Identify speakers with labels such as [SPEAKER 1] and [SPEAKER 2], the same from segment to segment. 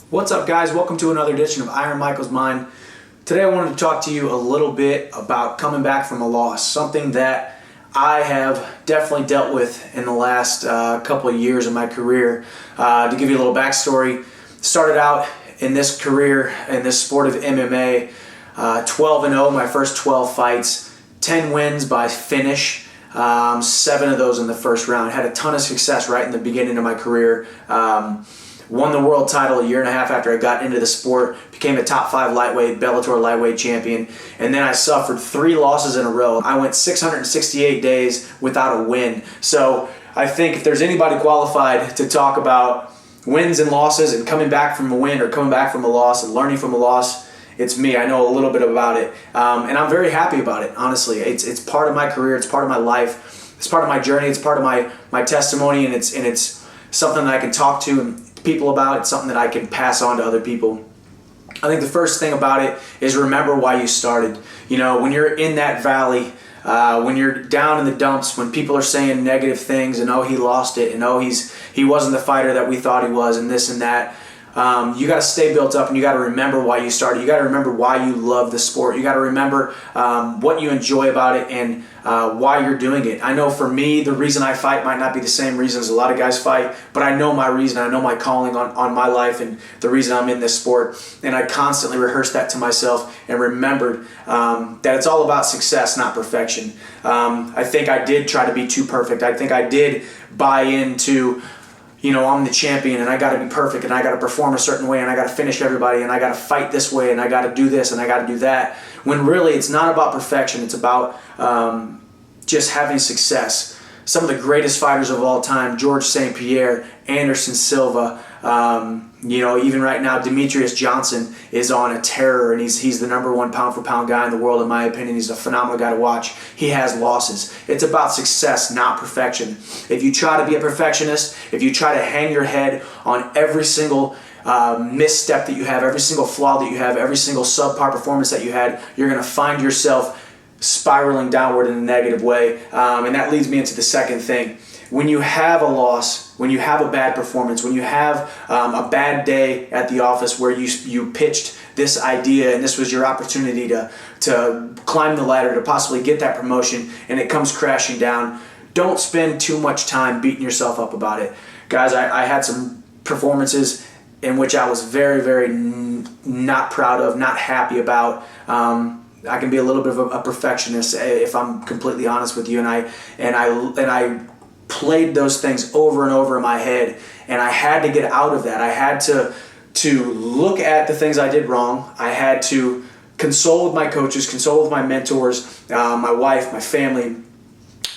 [SPEAKER 1] What's up, guys? Welcome to another edition of Iron Michael's Mind. Today I wanted to talk to you a little bit about coming back from a loss, something that I have definitely dealt with in the last couple of years of my career. To give you a little backstory, started out in this career, in this sport of MMA, 12-0 my first 12 fights, 10 wins by finish, 7 of those in the first round. Had a ton of success right in the beginning of my career. Won the world title a year and a half after I got into the sport, became a top 5 lightweight, Bellator lightweight champion, and then I suffered 3 losses in a row. I went 668 days without a win. So I think if there's anybody qualified to talk about wins and losses and coming back from a win or coming back from a loss and learning from a loss, it's me. I know a little bit about it, and I'm very happy about it, honestly. It's part of my career, it's part of my life, it's part of my journey, it's part of my testimony, and it's something that I can talk to people about. It's something that I can pass on to other people. I think the first thing about it is remember why you started. You know, when you're in that valley, when you're down in the dumps, when people are saying negative things and oh, he lost it, and oh, he wasn't the fighter that we thought he was, and this and that, you got to stay built up, and you got to remember why you started. You got to remember why you love the sport. You got to remember what you enjoy about it and why you're doing it. I know for me, the reason I fight might not be the same reasons a lot of guys fight, but I know my reason. I know my calling on my life and the reason I'm in this sport. And I constantly rehearsed that to myself and remembered that it's all about success, not perfection. I think I did try to be too perfect. I think I did buy into, you know, I'm the champion and I got to be perfect and I got to perform a certain way and I got to finish everybody and I got to fight this way and I got to do this and I got to do that. When really it's not about perfection, it's about just having success. Some of the greatest fighters of all time, George St. Pierre, Anderson Silva, you know, even right now, Demetrius Johnson is on a terror, and he's the #1 pound-for-pound guy in the world, in my opinion. He's a phenomenal guy to watch. He has losses. It's about success, not perfection. If you try to be a perfectionist, if you try to hang your head on every single misstep that you have, every single flaw that you have, every single subpar performance that you had, you're going to find yourself spiraling downward in a negative way. And that leads me into the second thing. When you have a loss, when you have a bad performance, when you have a bad day at the office where you pitched this idea and this was your opportunity to climb the ladder, to possibly get that promotion, and it comes crashing down, don't spend too much time beating yourself up about it. Guys, I had some performances in which I was very, very not proud of, not happy about. I can be a little bit of a perfectionist if I'm completely honest with you, and I played those things over and over in my head, and I had to get out of that. I had to look at the things I did wrong. I had to console with my coaches, console with my mentors, my wife, my family,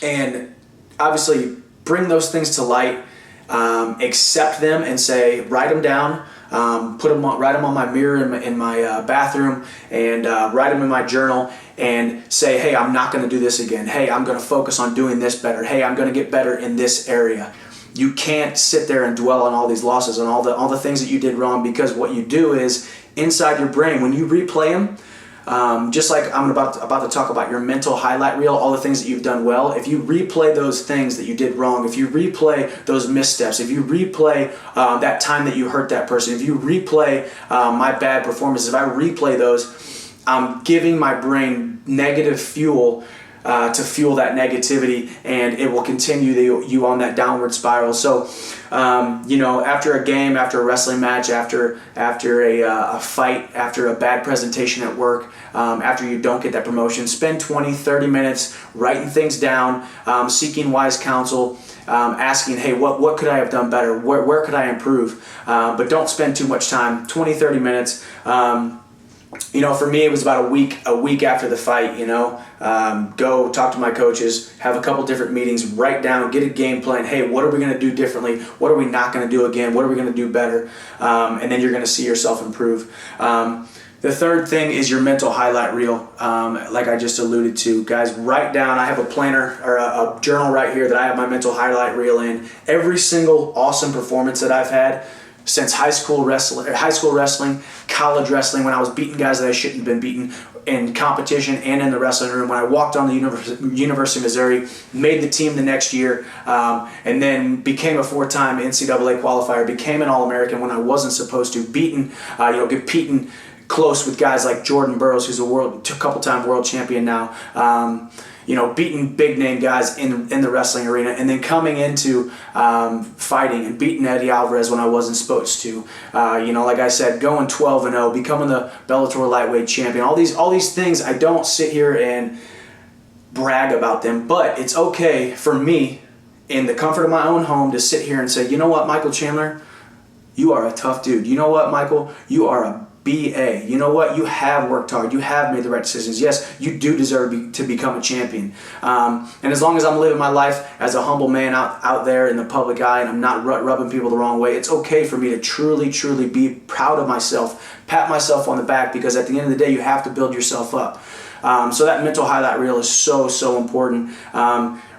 [SPEAKER 1] and obviously bring those things to light, accept them and say, write them down, write them on my mirror in my bathroom, and write them in my journal, and say, hey, I'm not going to do this again. Hey, I'm going to focus on doing this better. Hey, I'm going to get better in this area. You can't sit there and dwell on all these losses and all the things that you did wrong, because what you do is inside your brain, when you replay them, just like I'm about to talk about your mental highlight reel, all the things that you've done well, if you replay those things that you did wrong, if you replay those missteps, if you replay that time that you hurt that person, if you replay my bad performances, if I replay those, I'm giving my brain negative fuel to fuel that negativity, and it will continue you on that downward spiral. So, you know, after a game, after a wrestling match, after a fight, after a bad presentation at work, after you don't get that promotion, spend 20, 30 minutes writing things down, seeking wise counsel, asking, hey, what could I have done better? Where could I improve? But don't spend too much time, 20, 30 minutes. You know, for me, it was about a week after the fight, you know, go talk to my coaches, have a couple different meetings, write down, get a game plan. Hey, what are we going to do differently? What are we not going to do again? What are we going to do better? And then you're going to see yourself improve. The third thing is your mental highlight reel, like I just alluded to. Guys, write down, I have a planner or a journal right here that I have my mental highlight reel in. Every single awesome performance that I've had since high school wrestling, college wrestling, when I was beating guys that I shouldn't have been beaten, in competition and in the wrestling room. When I walked on the University of Missouri, made the team the next year, and then became a 4-time NCAA qualifier, became an All-American when I wasn't supposed to, competing close with guys like Jordan Burroughs, who's a couple-time world champion now, beating big-name guys in the wrestling arena, and then coming into fighting and beating Eddie Alvarez when I wasn't supposed to. Like I said, going 12-0, becoming the Bellator lightweight champion. All these things, I don't sit here and brag about them, but it's okay for me, in the comfort of my own home, to sit here and say, you know what, Michael Chandler, you are a tough dude. You know what, Michael, you are a BA. You know what? You have worked hard. You have made the right decisions. Yes, you do deserve to become a champion. And as long as I'm living my life as a humble man out there in the public eye, and I'm not rubbing people the wrong way, it's okay for me to truly, truly be proud of myself, pat myself on the back, because at the end of the day, you have to build yourself up. So that mental highlight reel is so, so important.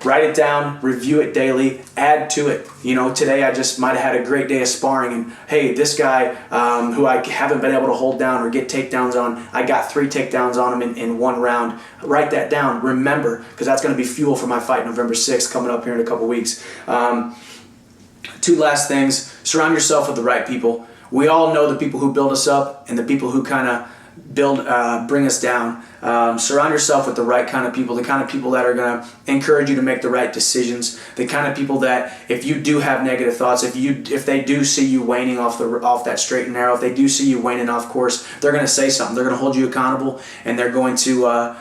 [SPEAKER 1] Write it down, review it daily, add to it. Today I just might have had a great day of sparring, and hey, this guy who I haven't been able to hold down or get takedowns on, I got 3 takedowns on him in 1 round. Write that down, remember, because that's going to be fuel for my fight November 6th coming up here in a couple weeks. 2 last things: surround yourself with the right people. We all know the people who build us up and the people who kind of bring us down. Surround yourself with the right kind of people, the kind of people that are going to encourage you to make the right decisions, the kind of people that, if you do have negative thoughts, if they do see you waning off that straight and narrow, if they do see you waning off course, they're going to say something. They're going to hold you accountable, and they're going to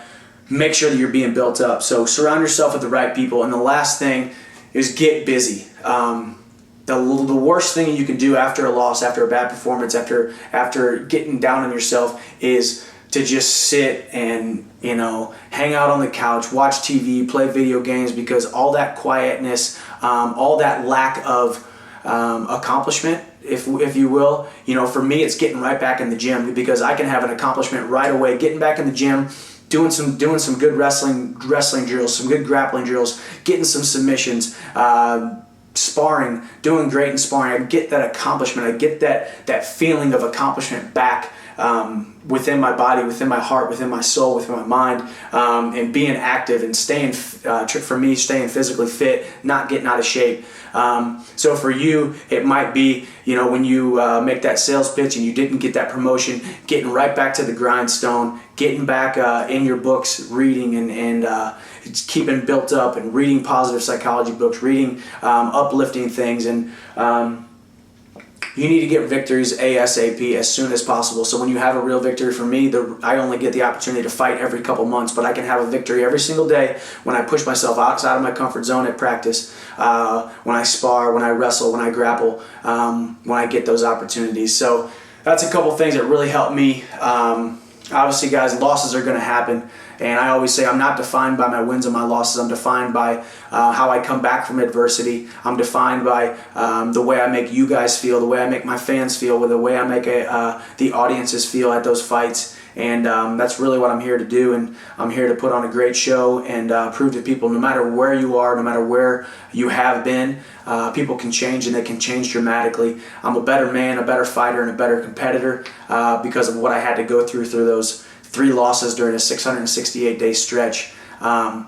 [SPEAKER 1] make sure that you're being built up. So surround yourself with the right people. And the last thing is get busy. The worst thing you can do after a loss, after a bad performance, after getting down on yourself, is to just sit and hang out on the couch, watch TV, play video games, because all that quietness, all that lack of accomplishment, if you will, for me, it's getting right back in the gym, because I can have an accomplishment right away, getting back in the gym, doing some good wrestling drills, some good grappling drills, getting some submissions, sparring, doing great in sparring. I get that accomplishment. I get that feeling of accomplishment back within my body, within my heart, within my soul, within my mind, and being active and staying physically fit, not getting out of shape. So for you, it might be, when you make that sales pitch and you didn't get that promotion, getting right back to the grindstone, getting back in your books, reading and keeping built up, and reading positive psychology books, reading uplifting things, and you need to get victories ASAP, as soon as possible. So when you have a real victory, for me, I only get the opportunity to fight every couple months, but I can have a victory every single day when I push myself outside of my comfort zone at practice, when I spar, when I wrestle, when I grapple, when I get those opportunities. So that's a couple things that really help me. Obviously, guys, losses are going to happen. And I always say I'm not defined by my wins and my losses. I'm defined by how I come back from adversity. I'm defined by the way I make you guys feel, the way I make my fans feel, the way I make the audiences feel at those fights. And that's really what I'm here to do. And I'm here to put on a great show and prove to people, no matter where you are, no matter where you have been, people can change, and they can change dramatically. I'm a better man, a better fighter, and a better competitor because of what I had to go through those 3 losses during a 668-day stretch.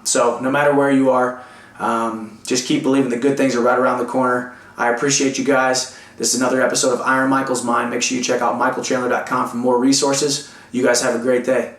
[SPEAKER 1] So no matter where you are, just keep believing the good things are right around the corner. I appreciate you guys. This is another episode of Iron Michael's Mind. Make sure you check out michaelchandler.com for more resources. You guys have a great day.